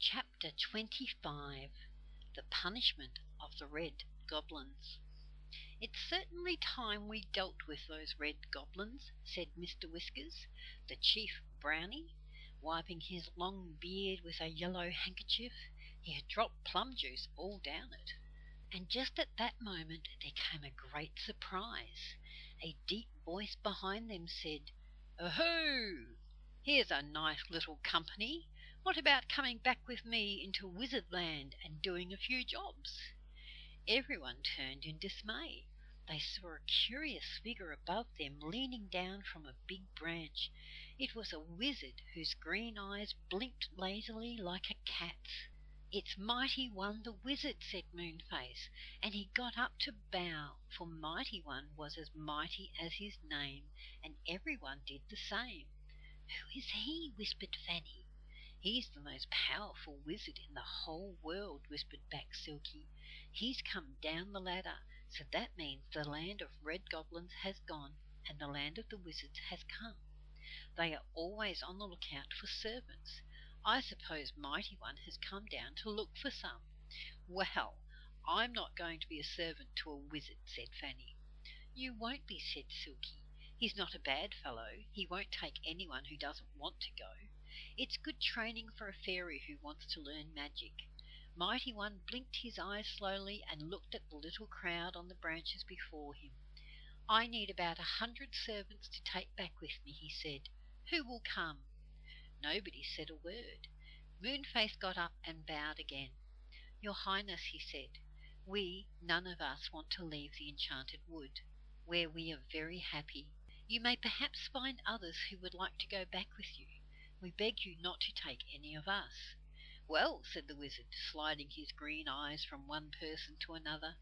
Chapter 25. The Punishment of the Red Goblins. "It's certainly time we dealt with those red goblins," said Mr. Whiskers, the chief brownie, wiping his long beard with a yellow handkerchief. He had dropped plum juice all down it. And just at that moment there came a great surprise. A deep voice behind them said, "Oho! Here's a nice little company. What about coming back with me into Wizardland and doing a few jobs?" Everyone turned in dismay. They saw a curious figure above them leaning down from a big branch. It was a wizard whose green eyes blinked lazily like a cat's. "It's Mighty One the Wizard," said Moonface, and he got up to bow, for Mighty One was as mighty as his name, and everyone did the same. "Who is he?" whispered Fanny. "He's the most powerful wizard in the whole world," whispered back Silky. "He's come down the ladder, so that means the land of red goblins has gone and the land of the wizards has come. They are always on the lookout for servants. I suppose Mighty One has come down to look for some." "Well, I'm not going to be a servant to a wizard," said Fanny. "You won't be," said Silky. "He's not a bad fellow. He won't take anyone who doesn't want to go. It's good training for a fairy who wants to learn magic." Mighty One blinked his eyes slowly and looked at the little crowd on the branches before him. "I need about 100 servants to take back with me," he said. "Who will come?" Nobody said a word. Moonface got up and bowed again. "Your Highness," he said, "we none of us want to leave the Enchanted Wood, where we are very happy. You may perhaps find others who would like to go back with you. We beg you not to take any of us." "Well," said the wizard, sliding his green eyes from one person to another,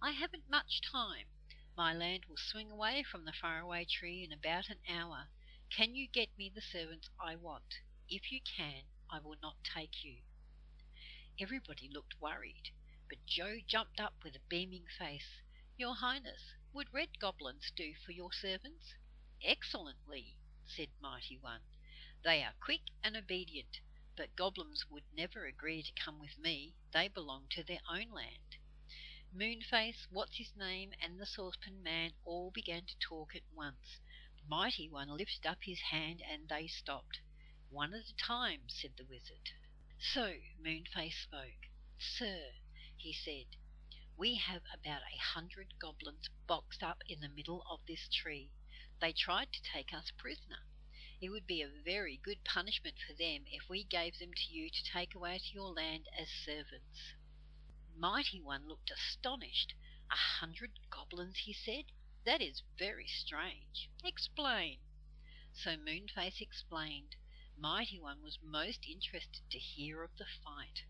"I haven't much time. My land will swing away from the faraway tree in about an hour. Can you get me the servants I want? If you can, I will not take you." Everybody looked worried, but Joe jumped up with a beaming face. "Your Highness, would red goblins do for your servants?" "Excellently," said Mighty One. "They are quick and obedient, but goblins would never agree to come with me. They belong to their own land." Moonface, What's-his-name, and the Saucepan Man all began to talk at once. Mighty One lifted up his hand and they stopped. "One at a time," said the wizard. So Moonface spoke. "Sir," he said, "we have about 100 goblins boxed up in the middle of this tree. They tried to take us prisoner. It would be a very good punishment for them if we gave them to you to take away to your land as servants." Mighty One looked astonished. 100 goblins, he said. "That is very strange. Explain." So Moonface explained. Mighty One was most interested to hear of the fight.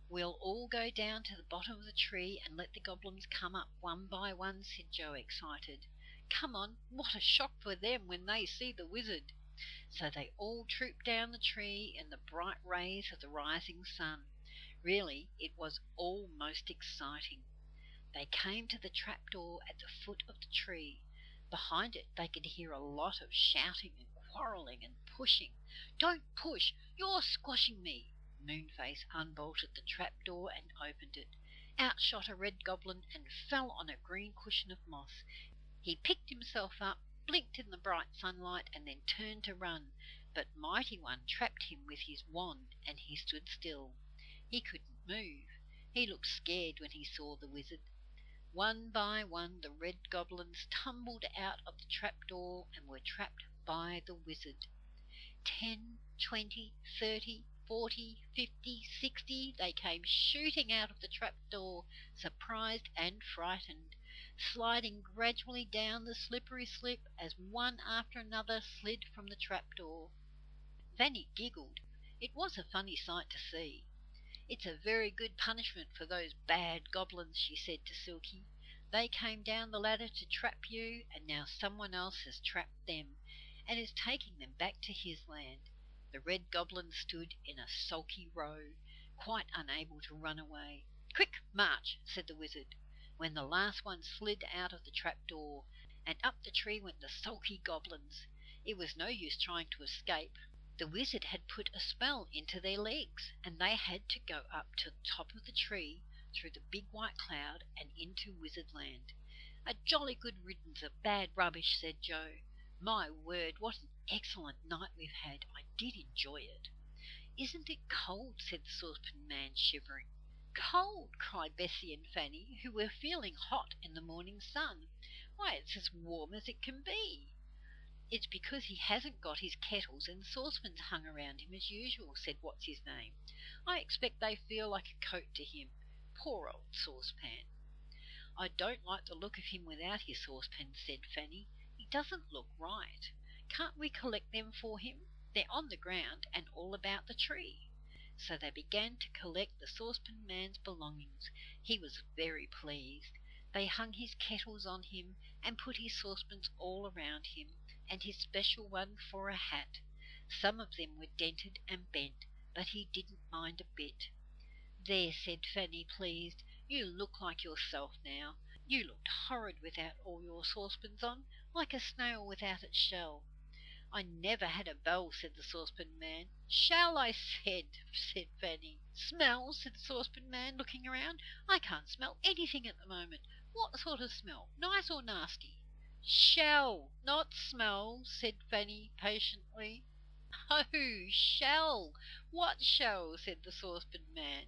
"We'll all go down to the bottom of the tree and let the goblins come up one by one," said Joe, excited. "Come on, what a shock for them when they see the wizard." So they all trooped down the tree in the bright rays of the rising sun. Really, it was all most exciting. They came to the trapdoor at the foot of the tree. Behind it they could hear a lot of shouting and quarrelling and pushing. "Don't push! You're squashing me!" Moonface unbolted the trapdoor and opened it. Out shot a red goblin and fell on a green cushion of moss. He picked himself up, blinked in the bright sunlight, and then turned to run, but Mighty One trapped him with his wand, and he stood still. He couldn't move. He looked scared when he saw the wizard. One by one the red goblins tumbled out of the trapdoor and were trapped by the wizard. 10, 20, 30, 40, 50, 60, they came shooting out of the trapdoor, surprised and frightened, sliding gradually down the slippery slip as one after another slid from the trapdoor. Fanny giggled. It was a funny sight to see. "It's a very good punishment for those bad goblins," she said to Silky. "They came down the ladder to trap you, and now someone else has trapped them, and is taking them back to his land." The red goblins stood in a sulky row, quite unable to run away. "Quick, march," said the wizard, when the last one slid out of the trapdoor, and up the tree went the sulky goblins. It was no use trying to escape. The wizard had put a spell into their legs, and they had to go up to the top of the tree, through the big white cloud, and into Wizardland. "A jolly good riddance of bad rubbish," said Joe. "My word, what an excellent night we've had. I did enjoy it." "Isn't it cold?" said the Saucepan Man, shivering. "Cold!" cried Bessie and Fanny, who were feeling hot in the morning sun. "Why, it's as warm as it can be." "It's because he hasn't got his kettles and saucepans hung around him as usual," said What's-his-name. "I expect they feel like a coat to him. Poor old Saucepan." "I don't like the look of him without his saucepans," said Fanny. "He doesn't look right. Can't we collect them for him? They're on the ground and all about the tree." So they began to collect the Saucepan Man's belongings. He was very pleased. They hung his kettles on him, and put his saucepans all around him, and his special one for a hat. Some of them were dented and bent, but he didn't mind a bit. "There," said Fanny, pleased, "you look like yourself now. You looked horrid without all your saucepans on, like a snail without its shell." "I never had a bell," said the Saucepan Man. "Shell, I said Fanny. "Smell," said the Saucepan Man, looking around. "I can't smell anything at the moment. What sort of smell, nice or nasty?" "Shell, not smell," said Fanny patiently. "Oh, shell! What shell?" said the Saucepan Man.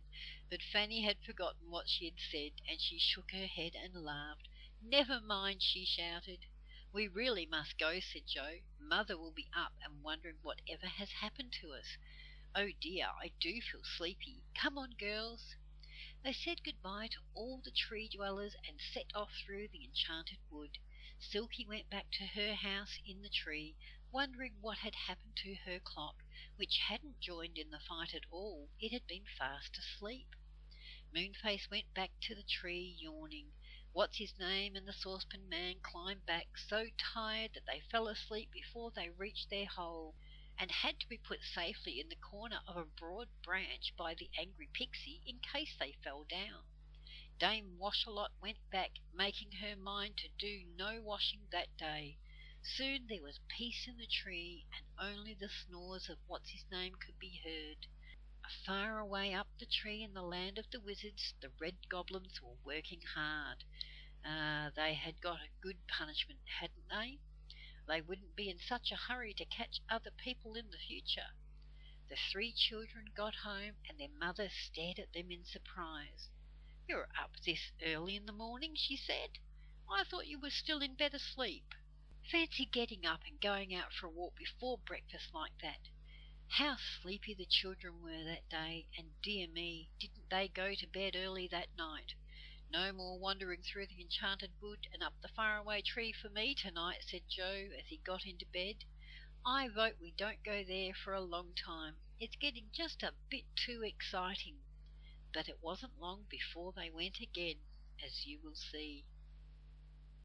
But Fanny had forgotten what she had said, and she shook her head and laughed. "Never mind," she shouted. "We really must go," said Joe. "Mother will be up and wondering whatever has happened to us. Oh dear, I do feel sleepy. Come on, girls." They said good-bye to all the tree dwellers and set off through the enchanted wood. Silky went back to her house in the tree, wondering what had happened to her clock, which hadn't joined in the fight at all. It had been fast asleep. Moonface went back to the tree, yawning. What's-his-name and the Saucepan Man climbed back, so tired that they fell asleep before they reached their hole, and had to be put safely in the corner of a broad branch by the angry pixie in case they fell down. Dame Washalot went back, making her mind to do no washing that day. Soon there was peace in the tree, and only the snores of What's-his-name could be heard. Far away up the tree in the land of the wizards, the red goblins were working hard. They had got a good punishment, hadn't they? They wouldn't be in such a hurry to catch other people in the future. The three children got home, and their mother stared at them in surprise. "You're up this early in the morning," she said. "I thought you were still in bed asleep. Fancy getting up and going out for a walk before breakfast like that." How sleepy the children were that day, and dear me, didn't they go to bed early that night. "No more wandering through the enchanted wood and up the faraway tree for me tonight," said Joe as he got into bed. "I vote we don't go there for a long time. It's getting just a bit too exciting." But it wasn't long before they went again, as you will see.